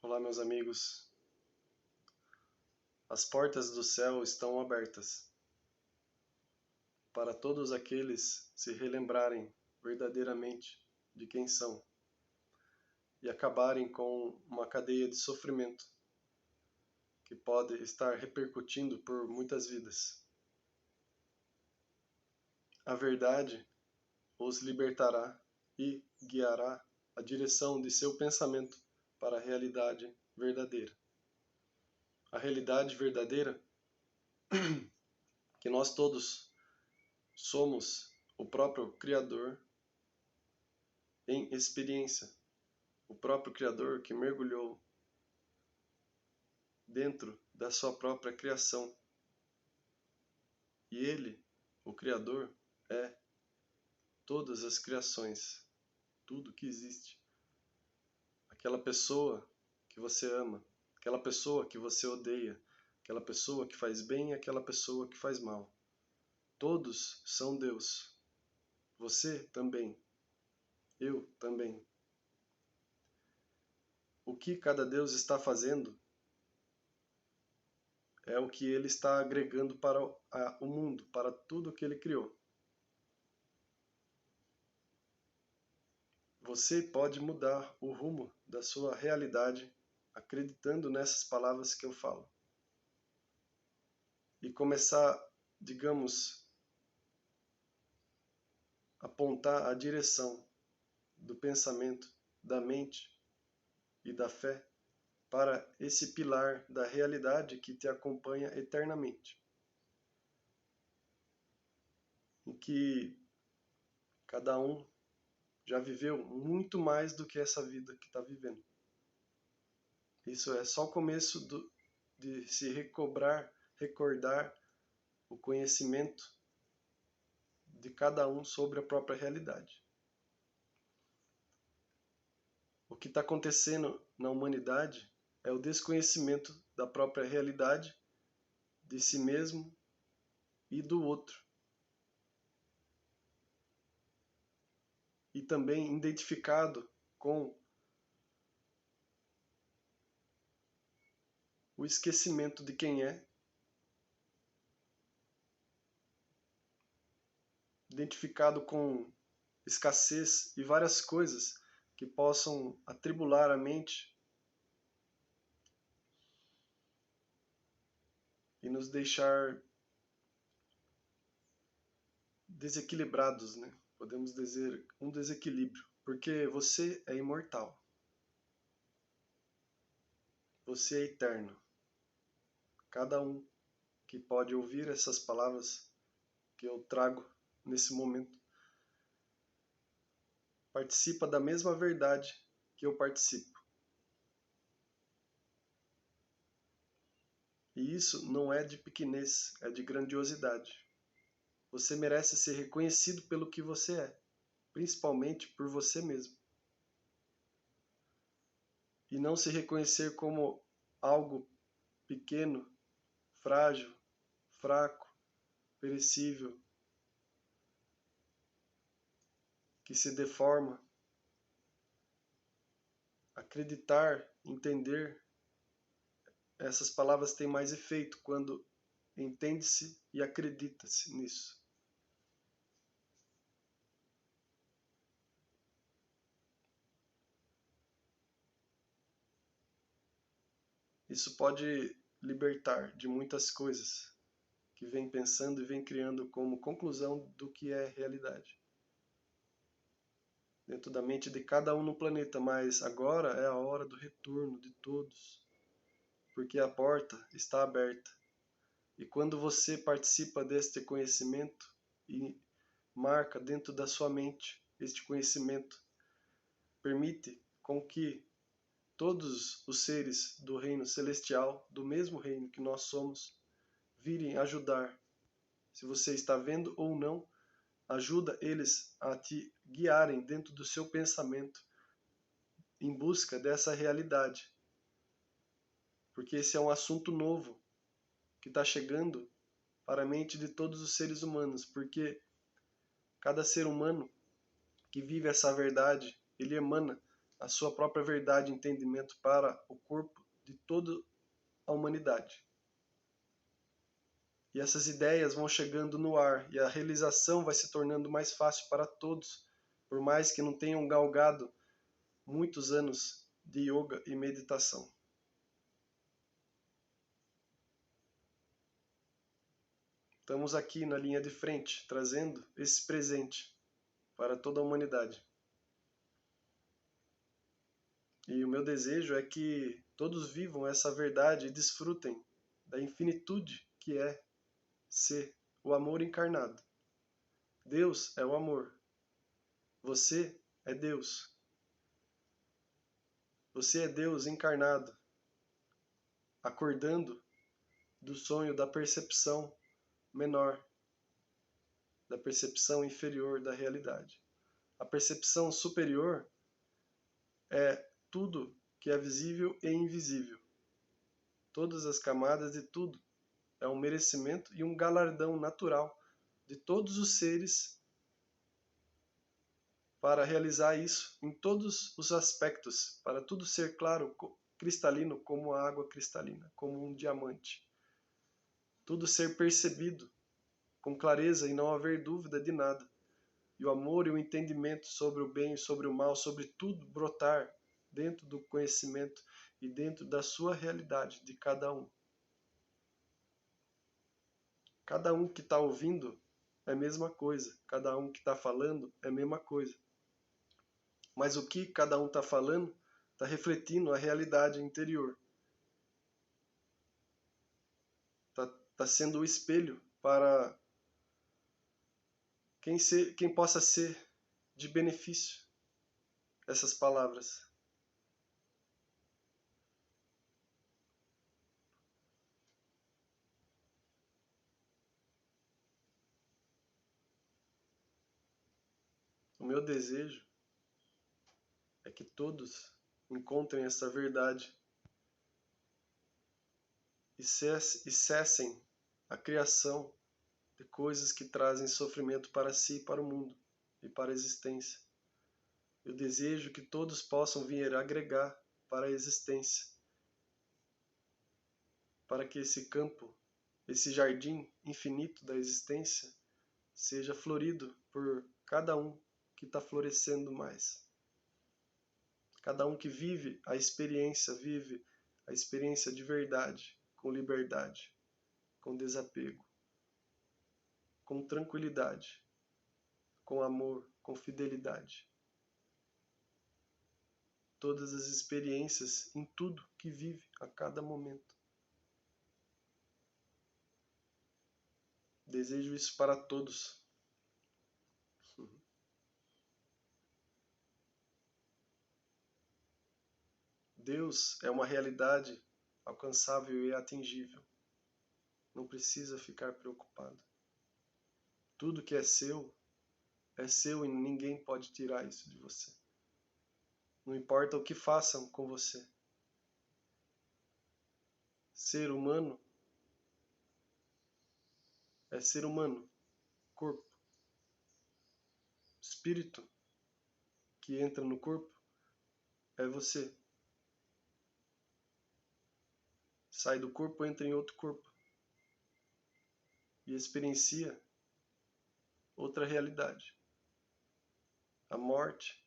Olá, meus amigos. As portas do céu estão abertas para todos aqueles se relembrarem verdadeiramente de quem são e acabarem com uma cadeia de sofrimento que pode estar repercutindo por muitas vidas. A verdade os libertará e guiará a direção de seu pensamento para a realidade verdadeira. A realidade verdadeira que nós todos somos o próprio Criador em experiência, o próprio Criador que mergulhou dentro da sua própria criação. E Ele, o Criador, é todas as criações, tudo que existe. Aquela pessoa que você ama, aquela pessoa que você odeia, aquela pessoa que faz bem e aquela pessoa que faz mal. Todos são Deus. Você também. Eu também. O que cada Deus está fazendo é o que ele está agregando para o mundo, para tudo que ele criou. Você pode mudar o rumo da sua realidade acreditando nessas palavras que eu falo. E começar, digamos, apontar a direção do pensamento, da mente e da fé para esse pilar da realidade que te acompanha eternamente. Em que cada um já viveu muito mais do que essa vida que está vivendo. Isso é só o começo de se recordar o conhecimento de cada um sobre a própria realidade. O que está acontecendo na humanidade é o desconhecimento da própria realidade, de si mesmo e do outro. E também identificado com o esquecimento de quem é, identificado com escassez e várias coisas que possam atribular a mente e nos deixar desequilibrados, né? Podemos dizer um desequilíbrio, porque você é imortal. Você é eterno. Cada um que pode ouvir essas palavras que eu trago nesse momento participa da mesma verdade que eu participo. E isso não é de pequenez, é de grandiosidade. Você merece ser reconhecido pelo que você é, principalmente por você mesmo. E não se reconhecer como algo pequeno, frágil, fraco, perecível, que se deforma. Acreditar, entender, essas palavras têm mais efeito quando entende-se e acredita-se nisso. Isso pode libertar de muitas coisas que vem pensando e vem criando como conclusão do que é realidade. Dentro da mente de cada um no planeta, mas agora é a hora do retorno de todos, porque a porta está aberta. E quando você participa deste conhecimento e marca dentro da sua mente este conhecimento, permite com que todos os seres do reino celestial, do mesmo reino que nós somos, virem ajudar. Se você está vendo ou não, ajuda eles a te guiarem dentro do seu pensamento em busca dessa realidade. Porque esse é um assunto novo que está chegando para a mente de todos os seres humanos, porque cada ser humano que vive essa verdade, ele emana a sua própria verdade e entendimento para o corpo de toda a humanidade. E essas ideias vão chegando no ar e a realização vai se tornando mais fácil para todos, por mais que não tenham galgado muitos anos de yoga e meditação. Estamos aqui na linha de frente, trazendo esse presente para toda a humanidade. E o meu desejo é que todos vivam essa verdade e desfrutem da infinitude que é ser o amor encarnado. Deus é o amor. Você é Deus. Você é Deus encarnado, acordando do sonho da percepção menor, da percepção inferior da realidade. A percepção superior é tudo que é visível e invisível. Todas as camadas de tudo é um merecimento e um galardão natural de todos os seres para realizar isso em todos os aspectos, para tudo ser claro, cristalino como a água cristalina, como um diamante. Tudo ser percebido com clareza e não haver dúvida de nada. E o amor e o entendimento sobre o bem e sobre o mal, sobre tudo, brotar dentro do conhecimento e dentro da sua realidade de cada um. Cada um que está ouvindo é a mesma coisa, cada um que está falando é a mesma coisa. Mas o que cada um está falando está refletindo a realidade interior. Está sendo o espelho para quem possa ser de benefício essas palavras. O meu desejo é que todos encontrem essa verdade e cessem a criação de coisas que trazem sofrimento para si e para o mundo e para a existência. Eu desejo que todos possam vir agregar para a existência, para que esse campo, esse jardim infinito da existência, seja florido por cada um que está florescendo mais. Cada um que vive a experiência de verdade, com liberdade, com desapego, com tranquilidade, com amor, com fidelidade. Todas as experiências em tudo que vive a cada momento. Desejo isso para todos. Deus é uma realidade alcançável e atingível. Não precisa ficar preocupado. Tudo que é seu e ninguém pode tirar isso de você. Não importa o que façam com você. Ser humano é ser humano, corpo. Espírito que entra no corpo é você. Sai do corpo, entra em outro corpo. E experiencia outra realidade. A morte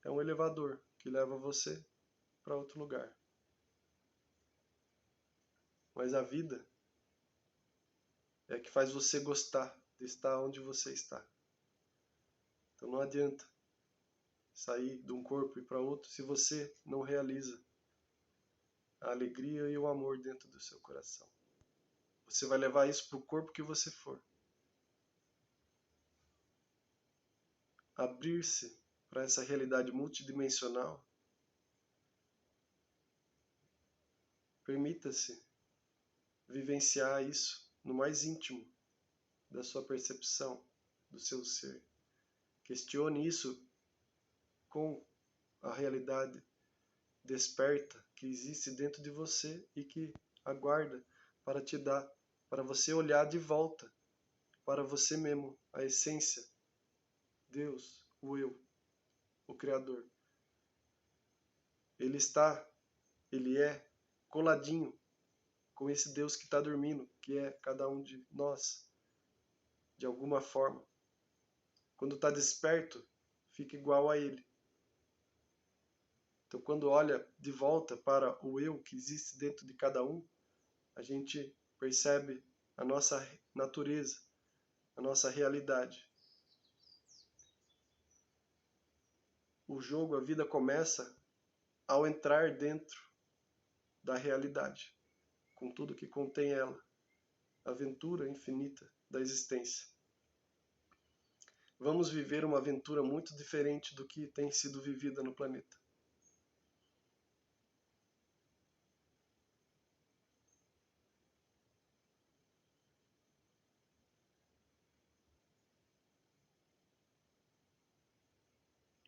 é um elevador que leva você para outro lugar. Mas a vida é que faz você gostar de estar onde você está. Então não adianta sair de um corpo e para outro se você não realiza a alegria e o amor dentro do seu coração. Você vai levar isso para o corpo que você for. Abrir-se para essa realidade multidimensional. Permita-se vivenciar isso no mais íntimo da sua percepção, do seu ser. Questione isso com a realidade desperta que existe dentro de você e que aguarda para te dar, para você olhar de volta para você mesmo, a essência, Deus, o eu, o Criador. Ele é coladinho com esse Deus que está dormindo, que é cada um de nós, de alguma forma. Quando está desperto, fica igual a ele. Então, quando olha de volta para o eu que existe dentro de cada um, a gente percebe a nossa natureza, a nossa realidade. O jogo, a vida começa ao entrar dentro da realidade, com tudo que contém ela, a aventura infinita da existência. Vamos viver uma aventura muito diferente do que tem sido vivida no planeta.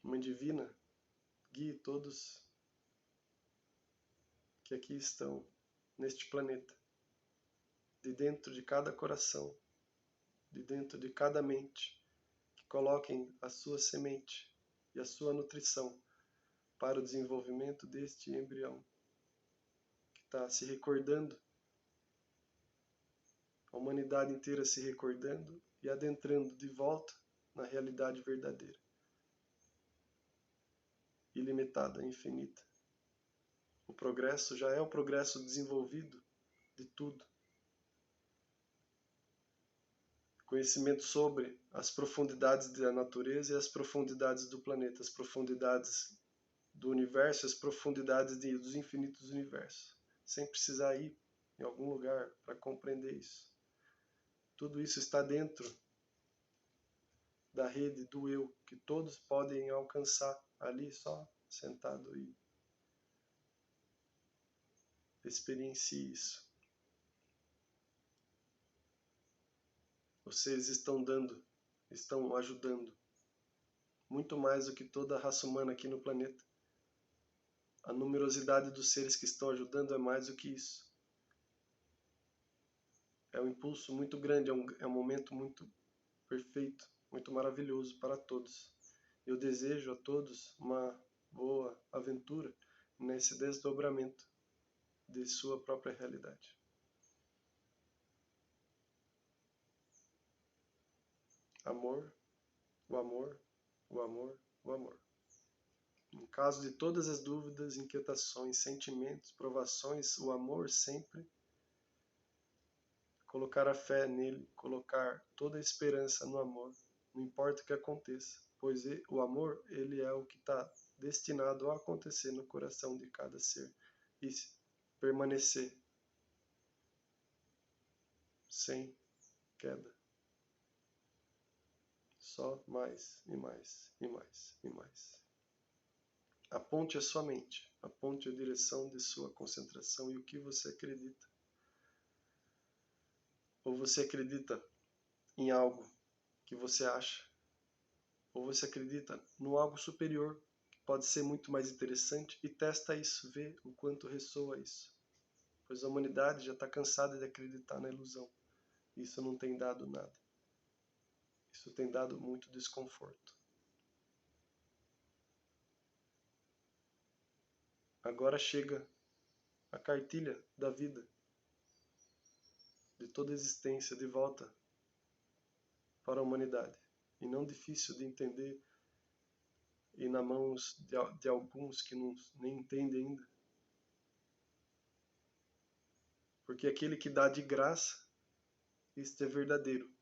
Mãe Divina, guie todos que aqui estão neste planeta, de dentro de cada coração, de dentro de cada mente, que coloquem a sua semente e a sua nutrição para o desenvolvimento deste embrião, que está se recordando, a humanidade inteira se recordando e adentrando de volta na realidade verdadeira, ilimitada, infinita. O progresso já é o progresso desenvolvido de tudo. Conhecimento sobre as profundidades da natureza e as profundidades do planeta, as profundidades do universo, as profundidades dos infinitos universos, sem precisar ir em algum lugar para compreender isso. Tudo isso está dentro da rede do eu, que todos podem alcançar ali só sentado e experiencie isso. Os seres estão dando, estão ajudando, muito mais do que toda a raça humana aqui no planeta. A numerosidade dos seres que estão ajudando é mais do que isso. É um impulso muito grande, é um momento muito perfeito, muito maravilhoso para todos. Eu desejo a todos uma boa aventura nesse desdobramento de sua própria realidade. Amor, o amor, o amor, o amor. Em caso de todas as dúvidas, inquietações, sentimentos, provações, o amor sempre, colocar a fé nele, colocar toda a esperança no amor, não importa o que aconteça, pois o amor, ele é o que está destinado a acontecer no coração de cada ser e permanecer sem queda. Só mais e mais e mais e mais. Aponte a sua mente, aponte a direção de sua concentração e o que você acredita. Ou você acredita em algo que você acha, ou você acredita no algo superior, que pode ser muito mais interessante, e testa isso, vê o quanto ressoa isso. Pois a humanidade já está cansada de acreditar na ilusão. Isso não tem dado nada. Isso tem dado muito desconforto. Agora chega a cartilha da vida, de toda a existência, de volta para a humanidade. E não difícil de entender e nas mãos de alguns que nem entendem ainda. Porque aquele que dá de graça, este é verdadeiro.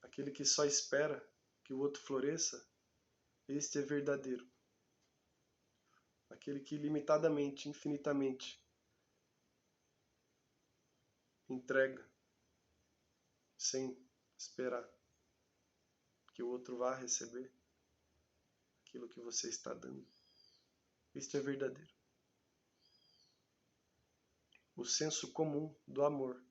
Aquele que só espera que o outro floresça, este é verdadeiro. Aquele que ilimitadamente, infinitamente entrega, sem esperar que o outro vá receber aquilo que você está dando. Este é verdadeiro. O senso comum do amor.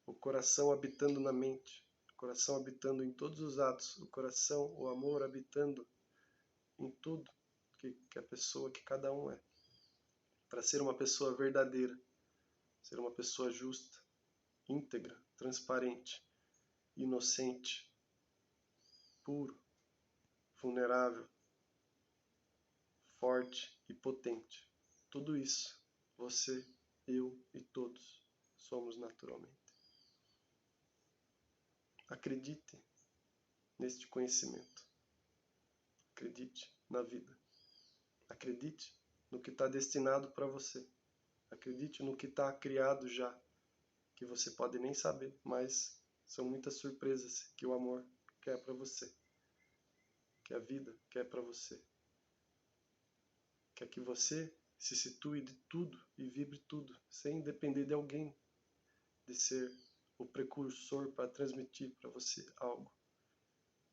O coração habitando na mente, o coração habitando em todos os atos, o coração, o amor habitando em tudo que a pessoa, que cada um é. Para ser uma pessoa verdadeira, ser uma pessoa justa, íntegra, transparente, inocente, puro, vulnerável, forte e potente. Tudo isso, você, eu e todos somos naturalmente. Acredite neste conhecimento. Acredite na vida. Acredite no que está destinado para você. Acredite no que está criado já, que você pode nem saber, mas são muitas surpresas que o amor quer para você, que a vida quer para você. Quer que você se situe de tudo e vibre tudo, sem depender de alguém, de ser o precursor para transmitir para você algo.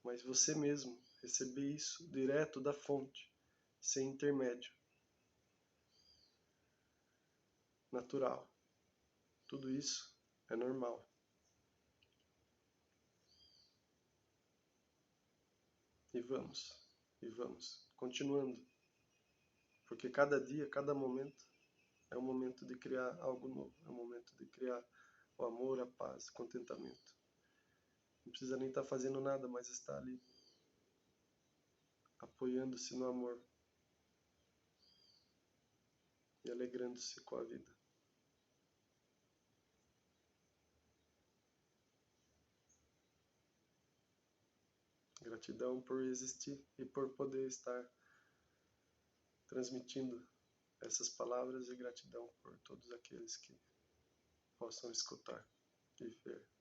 Mas você mesmo receber isso direto da fonte, sem intermédio. Natural. Tudo isso é normal. E vamos, continuando. Porque cada dia, cada momento, é um momento de criar algo novo. É um momento de criar o amor, a paz, o contentamento. Não precisa nem estar fazendo nada, mas estar ali, apoiando-se no amor e alegrando-se com a vida. Gratidão por existir e por poder estar transmitindo essas palavras, e gratidão por todos aqueles que possam escutar e ver.